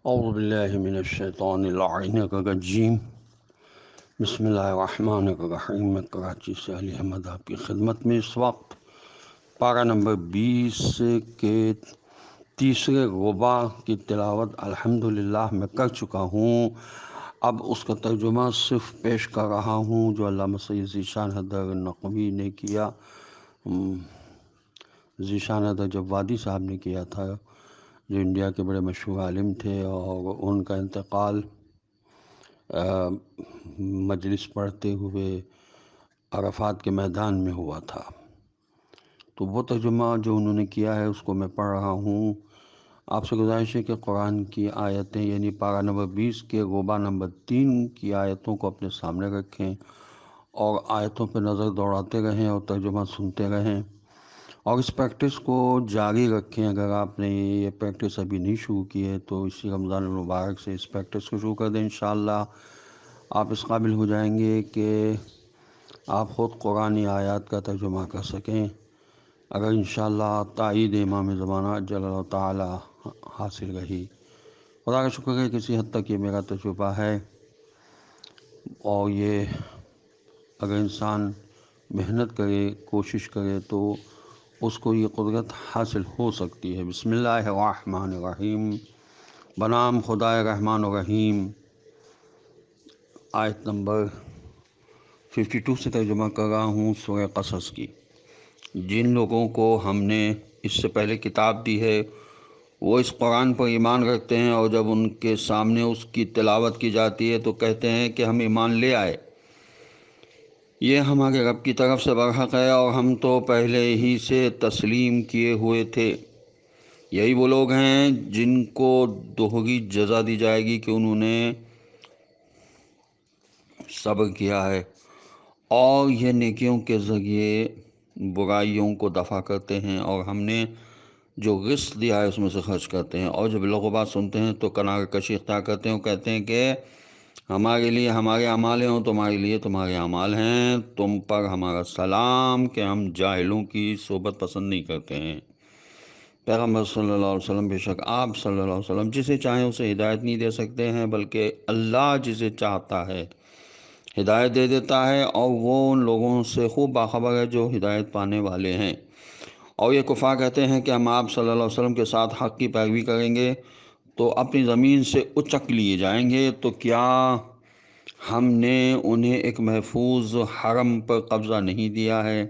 اعوذ باللہ من الشیطان اللعین الرجیم بسم اللہ الرحمن الرحیم۔ میں کراچی سے علی احمد آپ کی خدمت میں اس وقت پارہ نمبر 20 کے تیسرے ربع کی تلاوت الحمدللہ میں کر چکا ہوں۔ اب اس کا ترجمہ صرف پیش کر رہا ہوں جو علامہ سید ذیشان حیدر نقوی نے کیا۔ ذیشان حیدر جوادی صاحب نے کیا تھا، جو انڈیا کے بڑے مشہور عالم تھے، اور ان کا انتقال مجلس پڑھتے ہوئے عرفات کے میدان میں ہوا تھا۔ تو وہ ترجمہ جو انہوں نے کیا ہے اس کو میں پڑھ رہا ہوں۔ آپ سے گزارش ہے کہ قرآن کی آیتیں یعنی پارہ نمبر 20 کے ربع نمبر 3 کی آیتوں کو اپنے سامنے رکھیں اور آیتوں پہ نظر دوڑاتے رہیں اور ترجمہ سنتے رہیں، اور اس پریکٹس کو جاری رکھیں۔ اگر آپ نے یہ پریکٹس ابھی نہیں شروع کی ہے تو اسی رمضان المبارک سے اس پریکٹس کو شروع کر دیں۔ انشاءاللہ آپ اس قابل ہو جائیں گے کہ آپ خود قرآنی آیات کا ترجمہ کر سکیں، اگر انشاءاللہ تائید امام زمانہ جل اللہ تعالی حاصل رہی۔ خدا کا شکر ہے کسی حد تک یہ میرا تجربہ ہے، اور یہ اگر انسان محنت کرے، کوشش کرے تو اس کو یہ قدرت حاصل ہو سکتی ہے۔ بسم اللہ الرحمن الرحیم، بنام خدائے رحمان الرحیم۔ آیت نمبر 52 سے ترجمہ کر رہا ہوں سورہ قصص کی۔ جن لوگوں کو ہم نے اس سے پہلے کتاب دی ہے وہ اس قرآن پر ایمان رکھتے ہیں، اور جب ان کے سامنے اس کی تلاوت کی جاتی ہے تو کہتے ہیں کہ ہم ایمان لے آئے، یہ ہمارے رب کی طرف سے برحق ہے، اور ہم تو پہلے ہی سے تسلیم کیے ہوئے تھے۔ یہی وہ لوگ ہیں جن کو دوہری جزا دی جائے گی کہ انہوں نے صبر کیا ہے، اور یہ نیکیوں کے ذریعے برائیوں کو دفع کرتے ہیں، اور ہم نے جو رزق دیا ہے اس میں سے خرچ کرتے ہیں، اور جب لوگ بات سنتے ہیں تو کنارہ کشی اختیار کرتے ہیں اور کہتے ہیں کہ ہمارے لیے ہمارے اعمال ہیں اور تمہارے لیے تمہارے اعمال ہیں، تم پر ہمارا سلام کہ ہم جاہلوں کی صحبت پسند نہیں کرتے ہیں۔ پیغمبر صلی اللہ علیہ وسلم، بے شک آپ صلی اللہ علیہ وسلم جسے چاہیں اسے ہدایت نہیں دے سکتے ہیں، بلکہ اللہ جسے چاہتا ہے ہدایت دے دیتا ہے، اور وہ ان لوگوں سے خوب باخبر ہے جو ہدایت پانے والے ہیں۔ اور یہ کفار کہتے ہیں کہ ہم آپ صلی اللہ علیہ وسلم کے ساتھ حق کی پیروی کریں گے تو اپنی زمین سے اچک لیے جائیں گے، تو کیا ہم نے انہیں ایک محفوظ حرم پر قبضہ نہیں دیا ہے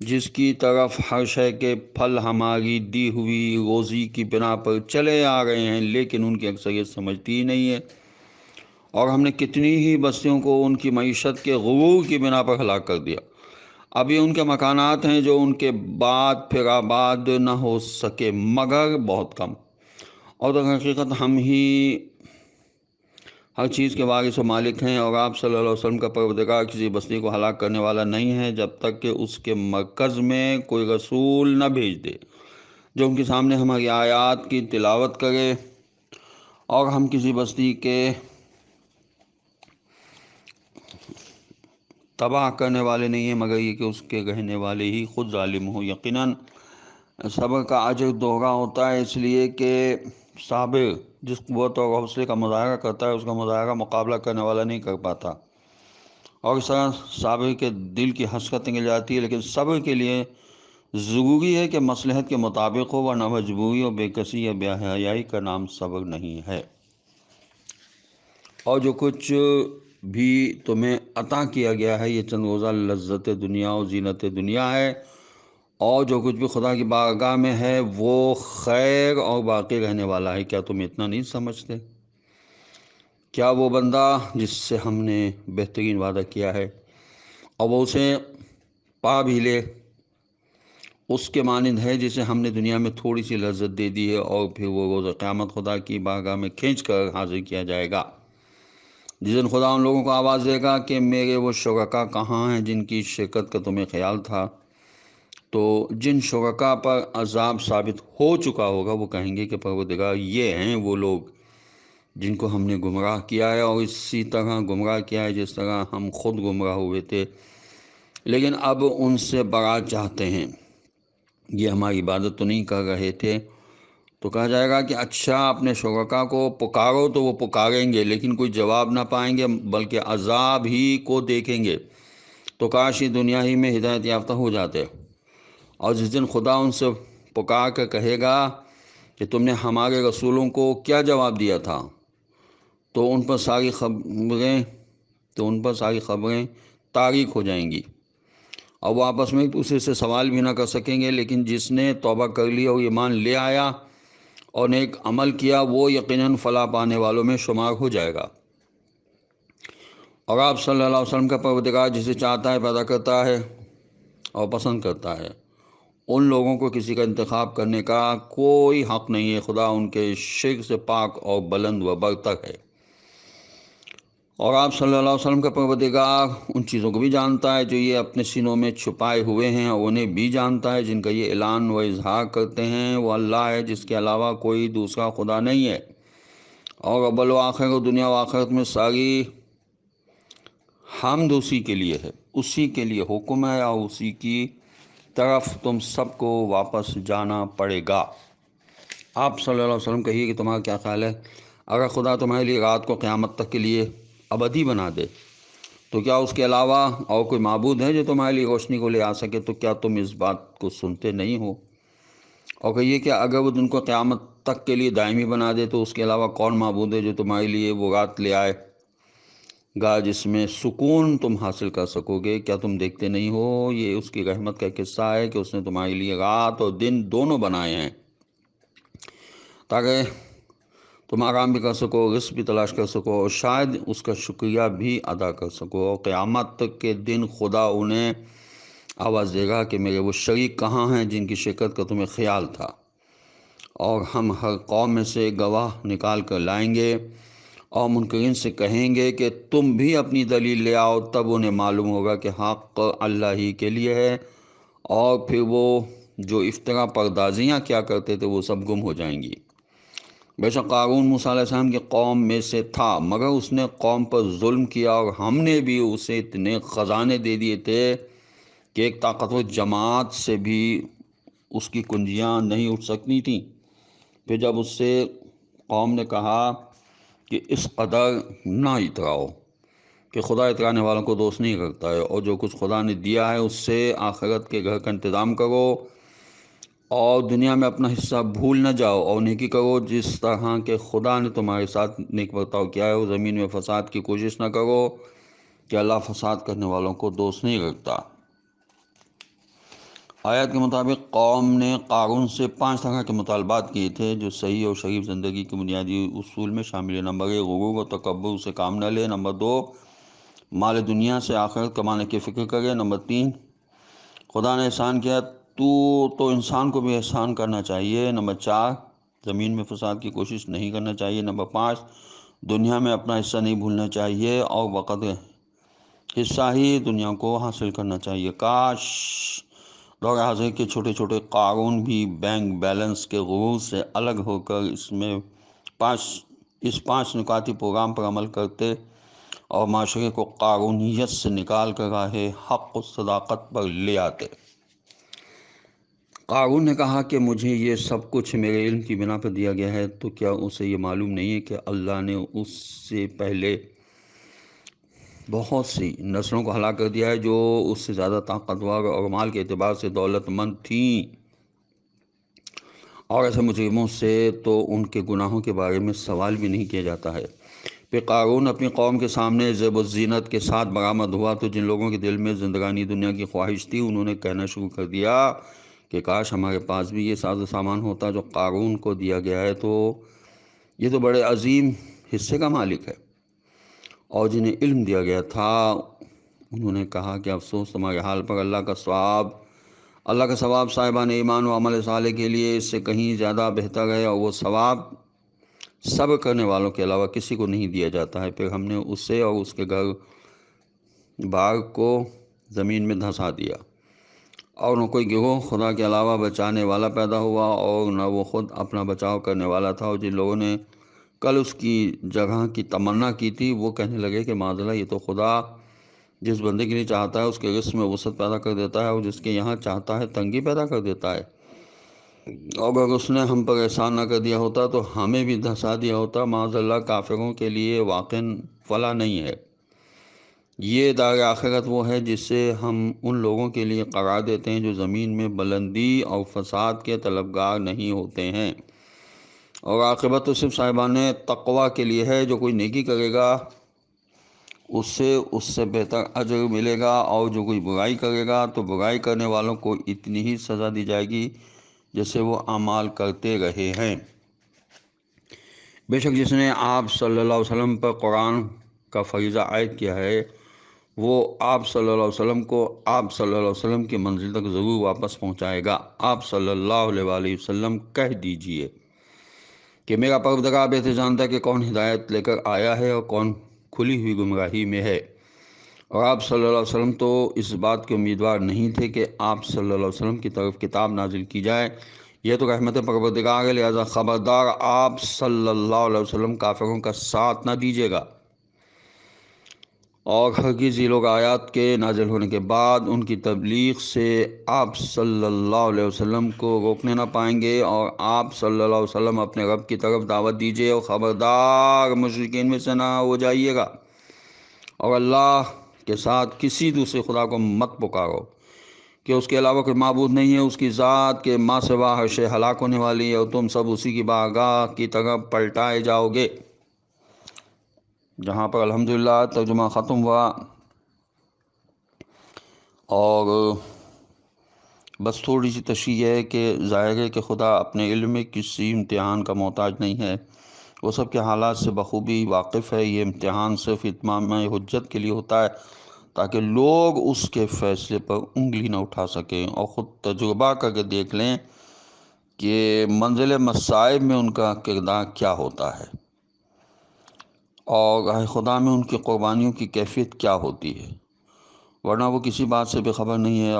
جس کی طرف ہر شے کے پھل ہماری دی ہوئی روزی کی بنا پر چلے آ رہے ہیں، لیکن ان کی اکثریت سمجھتی ہی نہیں ہے۔ اور ہم نے کتنی ہی بستیوں کو ان کی معیشت کے غرور کی بنا پر ہلاک کر دیا۔ اب یہ ان کے مکانات ہیں جو ان کے بعد پھر آباد نہ ہو سکے مگر بہت کم، اور در حقیقت ہم ہی ہر چیز کے وارث و مالک ہیں، اور آپ صلی اللہ علیہ وسلم کا پروردگار کسی بستی کو ہلاک کرنے والا نہیں ہے جب تک کہ اس کے مرکز میں کوئی رسول نہ بھیج دے جو ان کے سامنے ہماری آیات کی تلاوت کرے، اور ہم کسی بستی کے تباہ کرنے والے نہیں ہیں مگر یہ کہ اس کے رہنے والے ہی خود ظالم ہوں۔ یقیناً صبر کا اجر دوہرا ہوتا ہے، اس لیے کہ صابر جس قوت اور حوصلے کا مظاہرہ کرتا ہے اس کا مظاہرہ مقابلہ کرنے والا نہیں کر پاتا، اور اس طرح صابر کے دل کی حسرت نکل جاتی ہے۔ لیکن صبر کے لیے ضروری ہے کہ مصلحت کے مطابق ہو، ورنہ مجبوری اور بے کسی یا بے حیائی کا نام صبر نہیں ہے۔ اور جو کچھ بھی تمہیں عطا کیا گیا ہے یہ چند روزہ لذت دنیا اور زینت دنیا ہے، اور جو کچھ بھی خدا کی بارگاہ میں ہے وہ خیر اور باقی رہنے والا ہے۔ کیا تم اتنا نہیں سمجھتے؟ کیا وہ بندہ جس سے ہم نے بہترین وعدہ کیا ہے اور وہ اسے پا بھی لے، اس کے مانند ہے جسے ہم نے دنیا میں تھوڑی سی لذت دے دی ہے، اور پھر وہ روز قیامت خدا کی بارگاہ میں کھینچ کر حاضر کیا جائے گا، جس دن خدا ان لوگوں کو آواز دے گا کہ میرے وہ شرکا کہاں ہیں جن کی شرکت کا تمہیں خیال تھا؟ تو جن شرکا پر عذاب ثابت ہو چکا ہوگا وہ کہیں گے کہ پروردگار یہ ہیں وہ لوگ جن کو ہم نے گمراہ کیا ہے، اور اسی طرح گمراہ کیا ہے جس طرح ہم خود گمراہ ہوئے تھے، لیکن اب ان سے برات چاہتے ہیں۔ یہ ہماری عبادت تو نہیں کر رہے تھے، تو کہا جائے گا کہ اچھا اپنے شرکا کو پکارو، تو وہ پکاریں گے لیکن کوئی جواب نہ پائیں گے بلکہ عذاب ہی کو دیکھیں گے، تو کاش یہ دنیا ہی میں ہدایت یافتہ ہو جاتے۔ اور جس دن خدا ان سے پکار کر کہے گا کہ تم نے ہمارے رسولوں کو کیا جواب دیا تھا، تو ان پر ساری خبریں تاریک ہو جائیں گی، اور وہ آپس میں ایک دوسرے سے سوال بھی نہ کر سکیں گے۔ لیکن جس نے توبہ کر لی اور ایمان لے آیا اور نیک عمل کیا، وہ یقیناً فلاح پانے والوں میں شمار ہو جائے گا۔ اور آپ صلی اللہ علیہ وسلم کا پروردگار جسے چاہتا ہے پیدا کرتا ہے اور پسند کرتا ہے، ان لوگوں کو کسی کا انتخاب کرنے کا کوئی حق نہیں ہے۔ خدا ان کے شرک سے پاک اور بلند و برتر ہے۔ اور آپ صلی اللہ علیہ وسلم کا پروردگار ان چیزوں کو بھی جانتا ہے جو یہ اپنے سینوں میں چھپائے ہوئے ہیں، اور انہیں بھی جانتا ہے جن کا یہ اعلان و اظہار کرتے ہیں۔ وہ اللہ ہے جس کے علاوہ کوئی دوسرا خدا نہیں ہے، اور اول و آخر اور دنیا و آخرت میں ساری حمد اسی کے لیے ہے، اسی کے لیے حکم ہے، اور اسی کی طرف تم سب کو واپس جانا پڑے گا۔ آپ صلی اللہ علیہ وسلم کہیے کہ تمہارا کیا خیال ہے، اگر خدا تمہارے لیے رات کو قیامت تک کے لیے ابدی بنا دے، تو کیا اس کے علاوہ اور کوئی معبود ہے جو تمہارے لیے روشنی کو لے آ سکے؟ تو کیا تم اس بات کو سنتے نہیں ہو؟ اور کہیے کہ اگر وہ دن کو قیامت تک کے لیے دائمی بنا دے، تو اس کے علاوہ کون معبود ہے جو تمہارے لیے وہ رات لے آئے گا جس میں سکون تم حاصل کر سکو گے؟ کیا تم دیکھتے نہیں ہو؟ یہ اس کی رحمت کا قصہ ہے کہ اس نے تمہارے لیے رات اور دن دونوں بنائے ہیں تاکہ تم آرام بھی کر سکو، رزق بھی تلاش کر سکو، اور شاید اس کا شکریہ بھی ادا کر سکو۔ اور قیامت کے دن خدا انہیں آواز دے گا کہ میرے وہ شریک کہاں ہیں جن کی شرکت کا تمہیں خیال تھا، اور ہم ہر قوم میں سے گواہ نکال کر لائیں گے، اور منکرین سے کہیں گے کہ تم بھی اپنی دلیل لے آؤ۔ تب انہیں معلوم ہوگا کہ حق اللہ ہی کے لیے ہے، اور پھر وہ جو افترا پردازیاں کیا کرتے تھے وہ سب گم ہو جائیں گی۔ بے شک قارون موسیٰ علیہ السلام کی قوم میں سے تھا، مگر اس نے قوم پر ظلم کیا، اور ہم نے بھی اسے اتنے خزانے دے دیے تھے کہ ایک طاقتور جماعت سے بھی اس کی کنجیاں نہیں اٹھ سکتی تھیں۔ پھر جب اس سے قوم نے کہا کہ اس قدر نہ اتراؤ، کہ خدا اترانے والوں کو دوست نہیں کرتا ہے، اور جو کچھ خدا نے دیا ہے اس سے آخرت کے گھر کا انتظام کرو، اور دنیا میں اپنا حصہ بھول نہ جاؤ، اور نیکی کرو جس طرح کہ خدا نے تمہارے ساتھ نیک برتاؤ کیا ہے، اور زمین میں فساد کی کوشش نہ کرو، کہ اللہ فساد کرنے والوں کو دوست نہیں رکھتا۔ آیت کے مطابق قوم نے قارون سے 5 طرح کے مطالبات کیے تھے جو صحیح اور شریف زندگی کے بنیادی اصول میں شامل ہے۔ نمبر 1، غرور و تکبر سے کام نہ لے۔ نمبر 2، مال دنیا سے آخرت کمانے کی فکر کرے۔ نمبر 3، خدا نے احسان کیا تو انسان کو بھی احسان کرنا چاہیے۔ نمبر 4، زمین میں فساد کی کوشش نہیں کرنا چاہیے۔ نمبر 5، دنیا میں اپنا حصہ نہیں بھولنا چاہیے، اور وقت حصہ ہی دنیا کو حاصل کرنا چاہیے۔ کاش دور حاضر کے چھوٹے چھوٹے قارون بھی بینک بیلنس کے غرور سے الگ ہو کر اس 5 نکاتی پروگرام پر عمل کرتے، اور معاشرے کو قارونیت سے نکال کر راہ حق و صداقت پر لے آتے۔ قارون نے کہا کہ مجھے یہ سب کچھ میرے علم کی بنا پر دیا گیا ہے، تو کیا اسے یہ معلوم نہیں ہے کہ اللہ نے اس سے پہلے بہت سی نسلوں کو ہلاک کر دیا ہے جو اس سے زیادہ طاقتور اور مال کے اعتبار سے دولت مند تھیں، اور ایسے مجرموں سے تو ان کے گناہوں کے بارے میں سوال بھی نہیں کیا جاتا ہے۔ پھر قارون اپنی قوم کے سامنے زیب و زینت کے ساتھ برآمد ہوا، تو جن لوگوں کے دل میں زندگانی دنیا کی خواہش تھی انہوں نے کہنا شروع کر دیا کہ کاش ہمارے پاس بھی یہ ساز و سامان ہوتا جو قارون کو دیا گیا ہے، تو یہ تو بڑے عظیم حصے کا مالک ہے۔ اور جنہیں علم دیا گیا تھا انہوں نے کہا کہ افسوس تمہارے حال پر، اللہ کا ثواب صاحبان ایمان و عمل صالح کے لیے اس سے کہیں زیادہ بہتر ہے، اور وہ ثواب صبر کرنے والوں کے علاوہ کسی کو نہیں دیا جاتا ہے۔ پھر ہم نے اسے اور اس کے گھر بار کو زمین میں دھنسا دیا، اور نہ کوئی گروہ خدا کے علاوہ بچانے والا پیدا ہوا، اور نہ وہ خود اپنا بچاؤ کرنے والا تھا۔ اور جن لوگوں نے کل اس کی جگہ کی تمنا کی تھی وہ کہنے لگے کہ معاذاللہ، یہ تو خدا جس بندے کے لیے چاہتا ہے اس کے رزق میں وسعت پیدا کر دیتا ہے، اور جس کے یہاں چاہتا ہے تنگی پیدا کر دیتا ہے۔ اگر اس نے ہم پر احسان نہ کر دیا ہوتا تو ہمیں بھی دھنسا دیا ہوتا۔ معاذ اللہ، کافروں کے لیے واقعاً فلاح نہیں ہے۔ یہ دار آخرت وہ ہے جس سے ہم ان لوگوں کے لیے قرار دیتے ہیں جو زمین میں بلندی اور فساد کے طلبگار نہیں ہوتے ہیں، اور عاقبت تو صرف صاحبان تقوی کے لیے ہے۔ جو کوئی نیکی کرے گا اس سے بہتر اجر ملے گا، اور جو کوئی برائی کرے گا تو برائی کرنے والوں کو اتنی ہی سزا دی جائے گی جیسے وہ اعمال کرتے رہے ہیں۔ بے شک جس نے آپ صلی اللہ علیہ وسلم پر قرآن کا فریضہ عائد کیا ہے، وہ آپ صلی اللہ علیہ وسلم کو آپ صلی اللہ علیہ وسلم کی منزل تک ضرور واپس پہنچائے گا۔ آپ صلی اللہ علیہ وآلہ وسلم کہہ دیجئے کہ میرا پروردگار بہتر جانتا ہے کہ کون ہدایت لے کر آیا ہے اور کون کھلی ہوئی گمراہی میں ہے۔ اور آپ صلی اللہ علیہ وسلم تو اس بات کے امیدوار نہیں تھے کہ آپ صلی اللہ علیہ وسلم کی طرف کتاب نازل کی جائے، یہ تو رحمت پروردگار ہے، لہذا خبردار آپ صلی اللہ علیہ وسلم کافروں کا ساتھ نہ دیجیے گا، اور ہرگز یہ لوگ آیات کے نازل ہونے کے بعد ان کی تبلیغ سے آپ صلی اللہ علیہ وسلم کو روکنے نہ پائیں گے۔ اور آپ صلی اللہ علیہ وسلم اپنے رب کی طرف دعوت دیجیے، اور خبردار مشرکین میں سے نہ ہو جائیے گا، اور اللہ کے ساتھ کسی دوسرے خدا کو مت پکارو کہ اس کے علاوہ کوئی معبود نہیں ہے، اس کی ذات کے ماں سوا ہر شے ہلاک ہونے والی ہے، اور تم سب اسی کی بارگاہ کی طرف پلٹائے جاؤ گے۔ جہاں پر الحمدللہ ترجمہ ختم ہوا، اور بس تھوڑی سی تشریح ہے کہ ظاہر ہے کہ خدا اپنے علم میں کسی امتحان کا محتاج نہیں ہے، وہ سب کے حالات سے بخوبی واقف ہے۔ یہ امتحان صرف اتمام حجت کے لیے ہوتا ہے تاکہ لوگ اس کے فیصلے پر انگلی نہ اٹھا سکیں اور خود تجربہ کر کے دیکھ لیں کہ منزل مصائب میں ان کا کردار کیا ہوتا ہے، اور راہ خدا میں ان کی قربانیوں کی کیفیت کیا ہوتی ہے، ورنہ وہ کسی بات سے بے خبر نہیں ہے،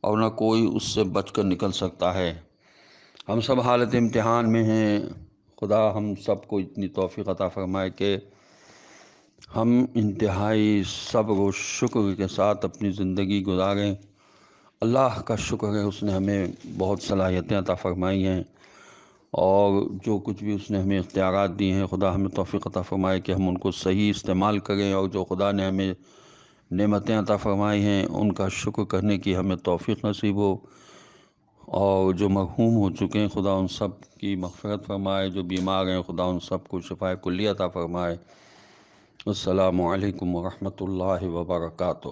اور نہ کوئی اس سے بچ کر نکل سکتا ہے۔ ہم سب حالت امتحان میں ہیں، خدا ہم سب کو اتنی توفیق عطا فرمائے کہ ہم انتہائی صبر و شکر کے ساتھ اپنی زندگی گزاریں۔ اللہ کا شکر ہے، اس نے ہمیں بہت صلاحیتیں عطا فرمائی ہیں، اور جو کچھ بھی اس نے ہمیں اختیارات دی ہیں، خدا ہمیں توفیق عطا فرمائے کہ ہم ان کو صحیح استعمال کریں، اور جو خدا نے ہمیں نعمتیں عطا فرمائی ہیں ان کا شکر کرنے کی ہمیں توفیق نصیب ہو، اور جو مرحوم ہو چکے ہیں خدا ان سب کی مغفرت فرمائے، جو بیمار ہیں خدا ان سب کو شفائے کلی عطا فرمائے۔ السلام علیکم ورحمۃ اللہ وبرکاتہ۔